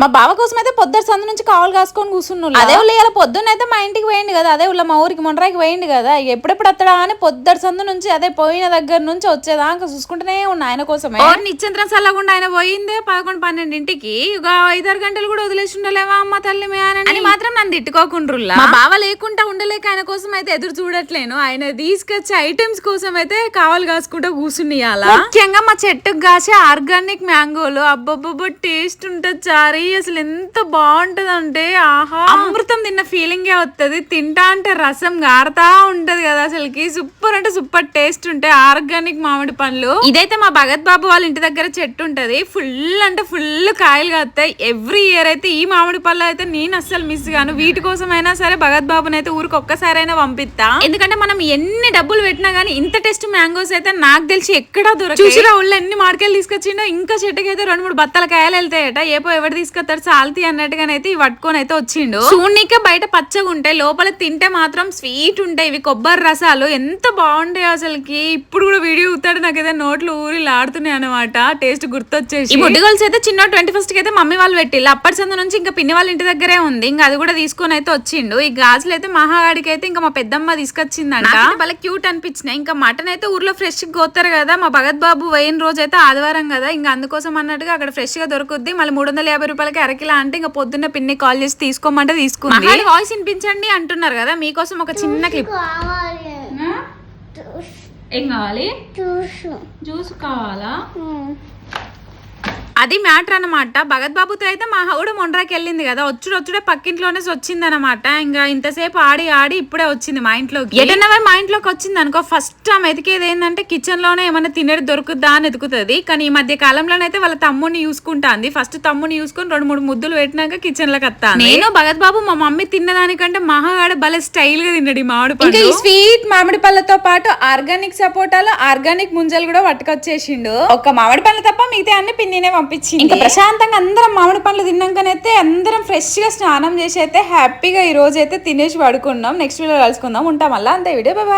మా బావ కోసం అయితే పొద్దుట సందు నుంచి కావాలి కాసుకొని కూర్చున్నాడు. అదే ఇలా పొద్దున్న అయితే మా ఇంటికి పోయింది కదా, అదే మా ఊరికి మొండరాయికి పోయింది కదా, ఎప్పుడెప్పుడు వస్తాడా అని పొద్దుట సందు నుంచి అదే పోయిన దగ్గర నుంచి వచ్చేదాకా చూసుకుంటూనే ఉన్నా ఆయన కోసమే. నిశ్చంత్రం సల్లకుండా ఆయన పోయిందే 11-12ంటికి, ఇక 5-6 గంటలు కూడా వదిలేసి ఉండలేవా అమ్మ తల్లి అని మాత్రం నన్ను తిట్టుకోకుండ్రులా. మా బావ లేకుండా ఉండలేక ఆయన కోసం అయితే ఎదురు చూడట్లేను, ఆయన తీసుకొచ్చే ఐటమ్స్ కోసం అయితే కావాలి కాసుకుంటూ కూర్చునియాల. ముఖ్యంగా మా చెట్టుకు కాసే ఆర్గానిక్ మ్యాంగోలు అబ్బబ్బబ్బ టేస్ట్ ఉంటుంది చారీ, అసలు ఎంత బాగుంటది అంటే ఆహా అమృతం తిన్న ఫీలింగే వస్తుంది. తింటా అంటే రసం గారుతా ఉంటది కదా, అసలుకి సూపర్ అంటే సూపర్ టేస్ట్ ఉంటాయి ఆర్గానిక్ మామిడి పండ్లు. ఇదైతే మా భగత్ బాబు వాళ్ళ ఇంటి దగ్గర చెట్టు ఉంటది, ఫుల్ అంటే ఫుల్ కాయలు కాస్తాయి. ఎవ్రీ ఇయర్ అయితే ఈ మామిడి పళ్ళు అయితే నేను అస్సలు మిస్ గాను. వీటి కోసం అయినా సరే భగత్ బాబుని అయితే ఊరికి ఒక్కసారైనా పంపిస్తా, ఎందుకంటే మనం ఎన్ని డబ్బులు పెట్టినా గానీ ఇంత టేస్ట్ మ్యాంగోస్ అయితే నాకు తెలిసి ఎక్కడా దొరకదు. చూసిరా ఊళ్ళో ఎన్ని మార్కెలు తీసుకొచ్చిండో, ఇంకా చెట్టుకి అయితే 2-3 బత్తాల కాయలు వెళ్తాయట. ఏపో ఎవరు తీసుకొస్తారు సాల్తీ అన్నట్టుగానైతే ఇవి పట్టుకొని అయితే వచ్చిండు. చూడనీకే బయట పచ్చగా ఉంటాయి, లోపల తింటే మాత్రం స్వీట్ ఉంటాయి. ఇవి కొబ్బరి రసాలు ఎంత బాగుంటాయి అసలుకి. ఇప్పుడు కూడా వీడియో ఊతాడు నాకైతే నోట్లు ఊరిలాడుతున్నాయి అనమాట, టేస్ట్ గుర్తొచ్చేసి. ఈ ముడ్డిగోల్స్ అయితే చిన్న 21st కి అయితే మమ్మీ వాళ్ళు పెట్టిల్లు, అప్పటి సందు నుంచి ఇంకా పిన్ని వాళ్ళ ఇంటి దగ్గరే ఉంది, ఇంకా అది కూడా తీసుకొని అయితే వచ్చిండు. ఈ గాజులు అయితే మహాగాడికి అయితే ఇంకా మా పెద్దమ్మ తీసుకొచ్చిందంట, వాళ్ళ క్యూట్ అనిపించినాయి. ఇంకా మటన్ అయితే ఊర్లో ఫ్రెష్ కోతారు కదా, మా భగత్ బాబు పోయిన రోజు అయితే ఆదివారం కదా, ఇంకా అందుకోసం అన్నట్టుగా అక్కడ ఫ్రెష్ గా దొరుకుద్ది. మళ్ళీ 350 రూపాయలకి అరకిలా అంటే ఇంకా పొద్దున్న పిన్ని కాల్ చేసి తీసుకోమంటే తీసుకుంది. వాయిస్ వినిపించండి అంటున్నారు కదా, మీకోసం ఒక చిన్న క్లిప్. ఏం కావాలి? జ్యూస్ కావాలా? అది మ్యాటర్ అనమాట. భగత్ బాబుతో అయితే మా హౌడ మొండ్రాకి వెళ్ళింది కదా, వచ్చుడే పక్కింట్లోనే వచ్చింది అనమాట. ఇంకా ఇంతసేపు ఆడి ఇప్పుడే వచ్చింది మా ఇంట్లోకి. ఎటన్నా మా ఇంట్లోకి వచ్చింది అనుకో, ఫస్ట్ ఆమె ఎతికేది ఏంటంటే కిచెన్ లోనే ఏమైనా తినేది దొరుకుద్దా అని ఎతుకుతుంది. కానీ ఈ మధ్య కాలంలోనైతే వాళ్ళ తమ్ముడిని చూసుకుంటాంది. ఫస్ట్ తమ్ముడిని చూసుకొని 2-3 ముద్దులు పెట్టినాక కిచెన్ లోకి వస్తా. నేను భగత్ బాబు మా మమ్మీ తిన్నదానికంటే మహాగాడ భలే స్టైల్ గా తిన్నాడు ఈ మామిడి పళ్ళు. ఈ స్వీట్ మామిడి పళ్ళతో పాటు ఆర్గానిక్ సపోటాలు, ఆర్గానిక్ ముంజలు కూడా పట్టుకొచ్చేసిండు. ఒక మామిడి పళ్ళు తప్ప మిగతా అన్ని పిన్నినే ఇంకా ప్రశాంతంగా అందరం మామిడి పండ్లు తిన్నాకనైతే అందరం ఫ్రెష్ గా స్నానం చేసి అయితే హ్యాపీగా ఈ రోజు అయితే తినేసి పడుకున్నాం. నెక్స్ట్ వీడియో కలుసుకుందాం, ఉంటాం మళ్ళీ అంతే వీడియో. బాయ్.